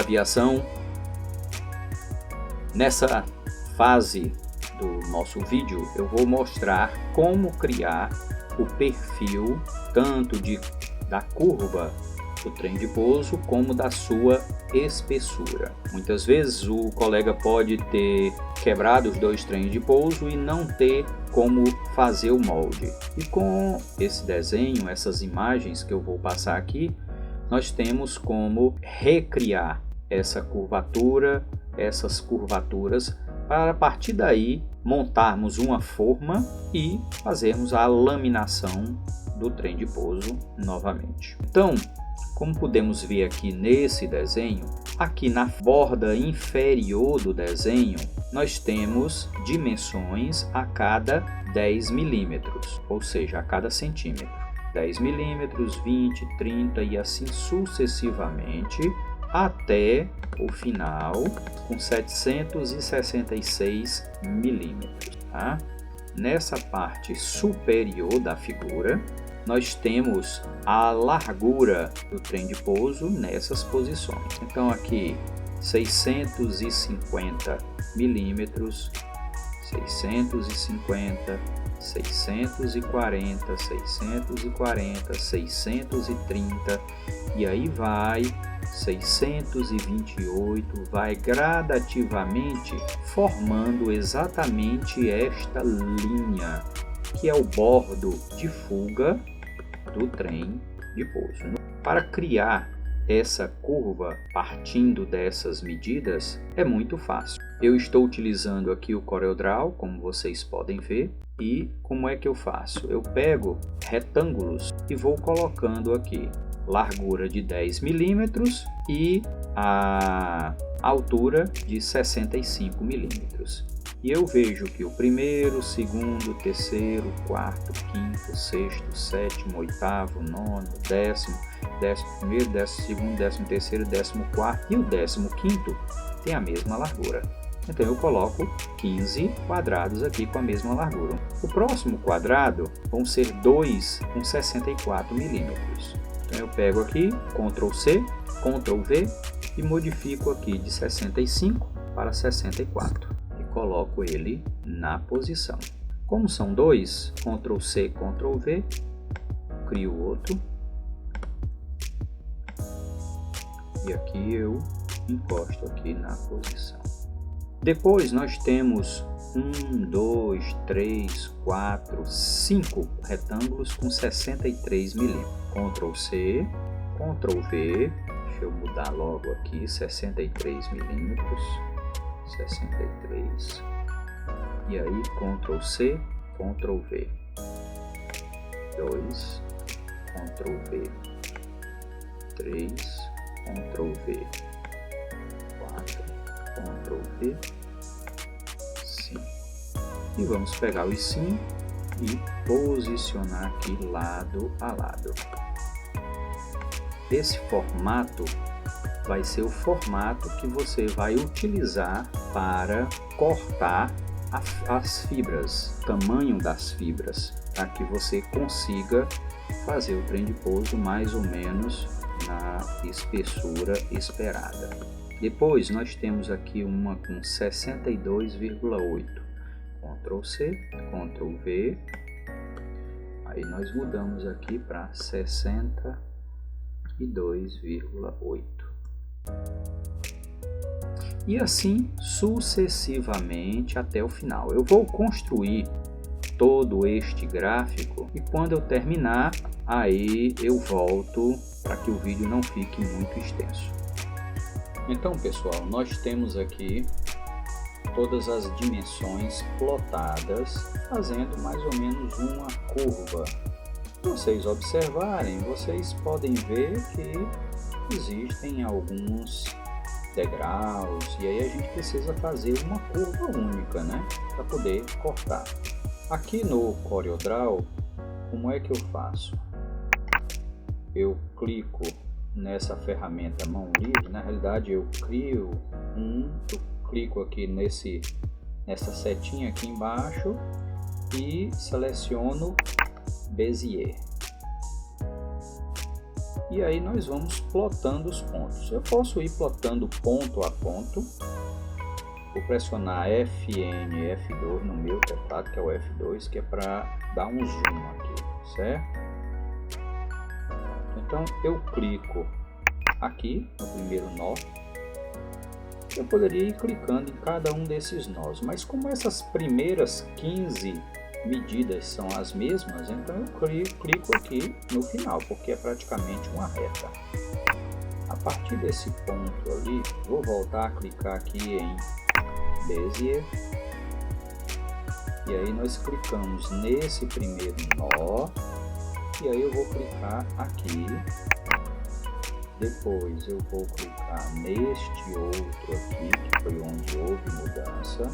aviação. Nessa fase do nosso vídeo eu vou mostrar como criar o perfil tanto da curva do trem de pouso como da sua espessura. Muitas vezes o colega pode ter quebrado os dois trens de pouso e não ter como fazer o molde. E com esse desenho, essas imagens que eu vou passar aqui, nós temos como recriar essa curvatura, essas curvaturas, para a partir daí montarmos uma forma e fazermos a laminação do trem de pouso novamente. Então, como podemos ver aqui nesse desenho, aqui na borda inferior do desenho, nós temos dimensões a cada 10 milímetros, ou seja, a cada centímetro. 10 milímetros, 20, 30 e assim sucessivamente, até o final com 766 milímetros. Tá? Nessa parte superior da figura, nós temos a largura do trem de pouso nessas posições. Então aqui 650 milímetros, 650, 640, 640, 630 e aí vai 628, vai gradativamente formando exatamente esta linha que é o bordo de fuga do trem de pouso. Para criar essa curva partindo dessas medidas é muito fácil. Eu estou utilizando aqui o CorelDRAW, como vocês podem ver, e como é que eu faço? Eu pego retângulos e vou colocando aqui largura de 10 milímetros e a altura de 65 milímetros. E eu vejo que o primeiro, segundo, terceiro, quarto, quinto, sexto, sétimo, oitavo, nono, décimo primeiro, 12º, 13º, 14º e o 15º tem a mesma largura. Então eu coloco 15 quadrados aqui com a mesma largura. O próximo quadrado vão ser 2 com 64 milímetros. Então eu pego aqui, Ctrl C, Ctrl V e modifico aqui de 65 para 64. Coloco ele na posição. Como são dois, Ctrl C, Ctrl V, crio outro. E aqui eu encosto aqui na posição. Depois nós temos 1, 2, 3, 4, 5 retângulos com 63 milímetros. Ctrl C, Ctrl V, deixa eu mudar logo aqui, 63 milímetros. 63 e aí Ctrl C, Ctrl V, 2, Ctrl V, 3, Ctrl V, 4, Ctrl V, 5 e vamos pegar os 5 e posicionar aqui lado a lado. Esse formato vai ser o formato que você vai utilizar para cortar as fibras, o tamanho das fibras, para que você consiga fazer o trem de pouso mais ou menos na espessura esperada. Depois nós temos aqui uma com 62,8. Ctrl C, Ctrl V, aí nós mudamos aqui para 62,8. E assim sucessivamente até o final. Eu vou construir todo este gráfico e quando eu terminar, aí eu volto para que o vídeo não fique muito extenso. Então pessoal, nós temos aqui todas as dimensões plotadas, fazendo mais ou menos uma curva. Se vocês observarem, vocês podem ver que existem alguns degraus e aí a gente precisa fazer uma curva única, né, para poder cortar. Aqui no CorelDRAW, como é que eu faço? Eu clico nessa ferramenta mão livre, na realidade eu crio eu clico aqui nessa setinha aqui embaixo e seleciono Bezier. E aí nós vamos plotando os pontos. Eu posso ir plotando ponto a ponto. Vou pressionar FN, F2 no meu teclado, que é o F2, que é para dar um zoom aqui, certo? Então eu clico aqui no primeiro nó. Eu poderia ir clicando em cada um desses nós, mas como essas primeiras 15 medidas são as mesmas, então eu clico aqui no final, porque é praticamente uma reta. A partir desse ponto ali, vou voltar a clicar aqui em Bezier, e aí nós clicamos nesse primeiro nó, e aí eu vou clicar aqui, depois eu vou clicar neste outro aqui, que foi onde houve mudança,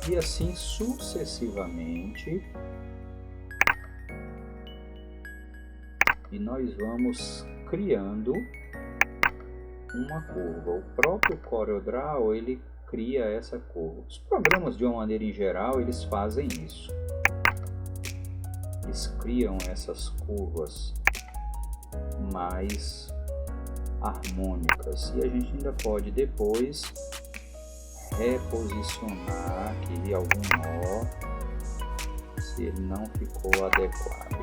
e assim sucessivamente, e nós vamos criando uma curva. O próprio CorelDRAW, ele cria essa curva. Os programas, de uma maneira em geral, eles fazem isso. Eles criam essas curvas mais harmônicas. E a gente ainda pode depois reposicionar aqui algum nó, se ele não ficou adequado.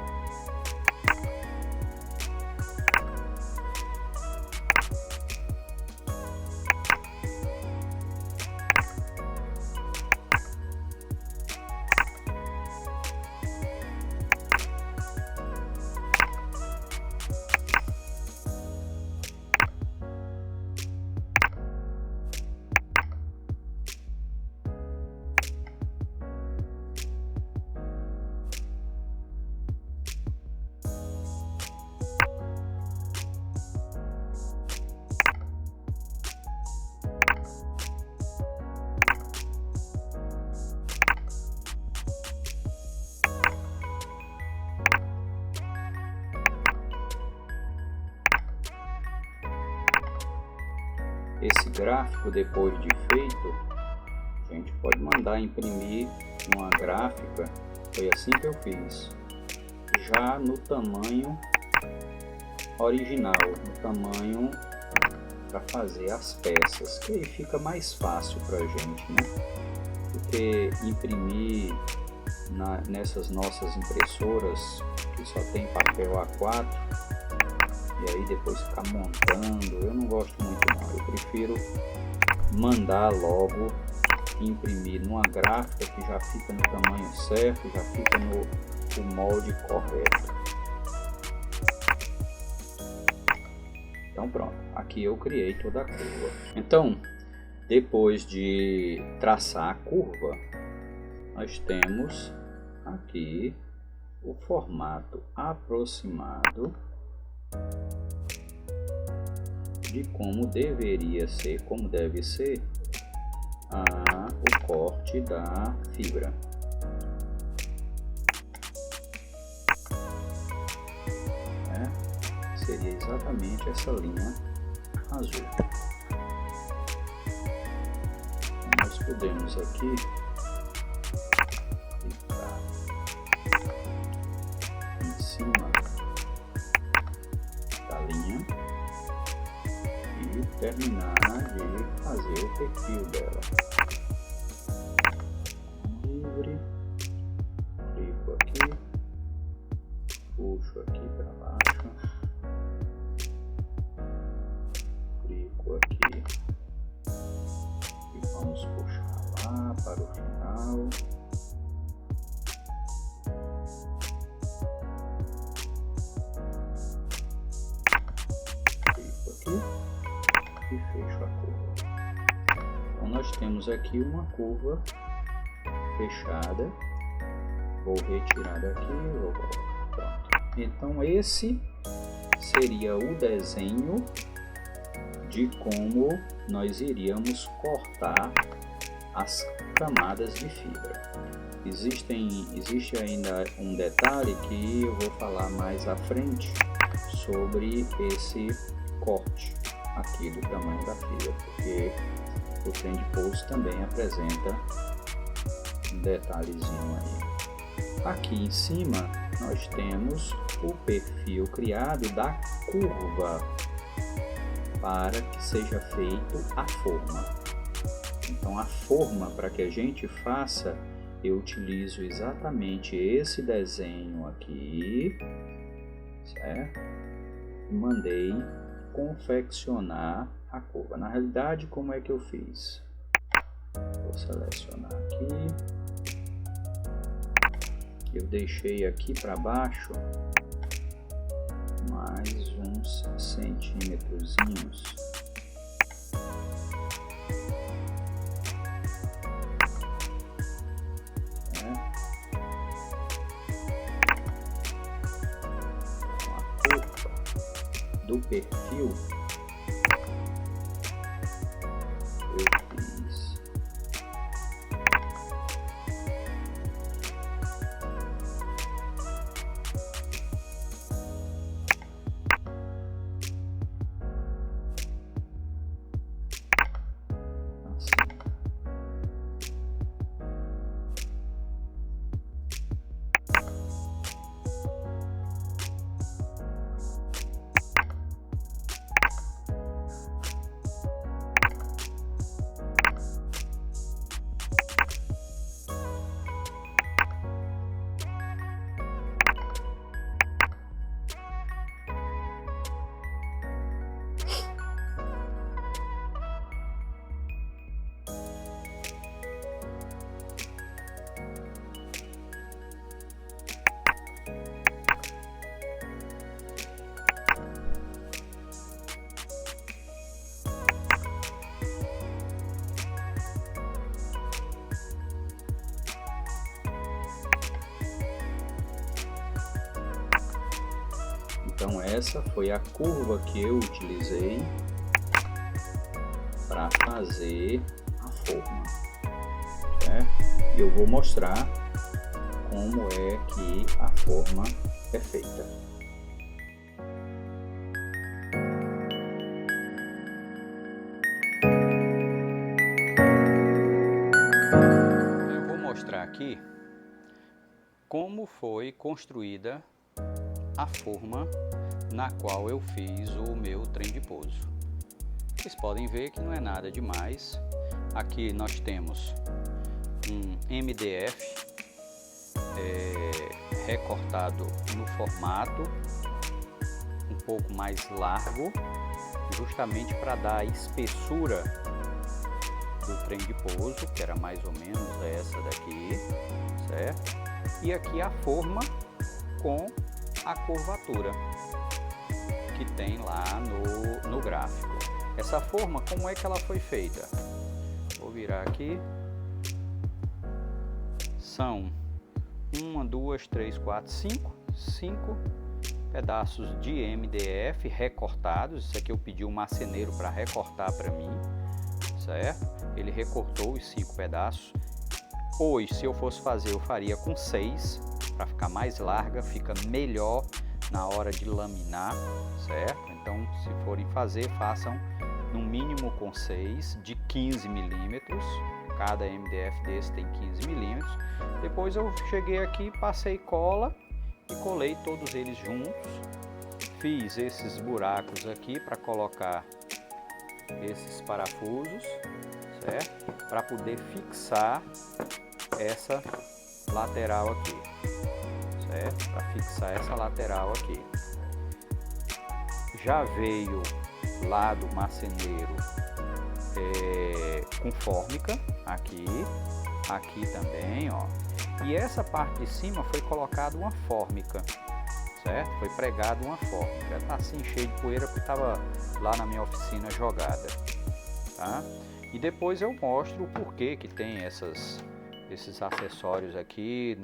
Esse gráfico, depois de feito, a gente pode mandar imprimir uma gráfica. Foi assim que eu fiz, já no tamanho original, no tamanho para fazer as peças, que aí fica mais fácil para a gente, né? Porque imprimir nessas nossas impressoras que só tem papel A4, e aí depois ficar montando, eu não gosto muito não. Eu prefiro mandar logo imprimir numa gráfica que já fica no tamanho certo, já fica no molde correto. Então pronto, aqui eu criei toda a curva. Então, depois de traçar a curva, nós temos aqui o formato aproximado de como deveria ser, como deve ser o corte da fibra. Seria exatamente essa linha azul. Nós podemos aqui clicar em cima da linha e terminar de fazer o perfil dela. Livre, clico aqui, puxo aqui para baixo, clico aqui e vamos puxar lá para o final. E fecho a curva. Então nós temos aqui uma curva fechada. Vou retirar daqui, vou colocar. Pronto. Então esse seria o desenho de como nós iríamos cortar as camadas de fibra. Existe ainda um detalhe que eu vou falar mais à frente sobre esse corte aqui do tamanho da fibra, porque o TrendPose também apresenta um detalhezinho aí. Aqui em cima nós temos o perfil criado da curva para que seja feito a forma. Então a forma, para que a gente faça, eu utilizo exatamente esse desenho aqui, certo? E mandei confeccionar a curva. Na realidade, como é que eu fiz? Vou selecionar aqui. Eu deixei aqui para baixo mais uns centímetrozinhos. Do perfil eu fiz assim. Então essa foi a curva que eu utilizei para fazer a forma, certo? E eu vou mostrar como é que a forma é feita. Eu vou mostrar aqui como foi construída a forma na qual eu fiz o meu trem de pouso. Vocês podem ver que não é nada demais. Aqui nós temos um MDF recortado no formato um pouco mais largo, justamente para dar a espessura do trem de pouso, que era mais ou menos essa daqui, certo? E aqui a forma com a curvatura que tem lá no gráfico. Essa forma, como é que ela foi feita? Vou virar aqui. São 1, 2, 3, 4, 5 pedaços de MDF recortados. Isso aqui eu pedi um marceneiro para recortar para mim, certo? Ele recortou os 5 pedaços. Hoje, se eu fosse fazer, eu faria com 6, para ficar mais larga, fica melhor na hora de laminar, certo? Então, se forem fazer, façam no mínimo com 6, de 15 milímetros. Cada MDF desse tem 15 milímetros. Depois eu cheguei aqui, passei cola e colei todos eles juntos. Fiz esses buracos aqui para colocar esses parafusos, certo? Para poder fixar essa lateral aqui, certo? Para fixar essa lateral aqui. Já veio lá do marceneiro com fórmica aqui também, ó. E essa parte de cima foi colocada uma fórmica, certo? Foi pregada uma fórmica. Tá assim cheio de poeira porque estava lá na minha oficina jogada, tá? E depois eu mostro o porquê que tem esses acessórios aqui.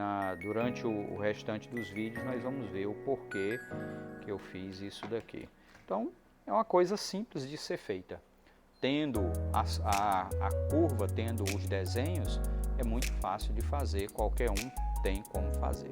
Durante o restante dos vídeos nós vamos ver o porquê que eu fiz isso daqui. Então é uma coisa simples de ser feita. Tendo a curva, tendo os desenhos, é muito fácil de fazer, qualquer um tem como fazer.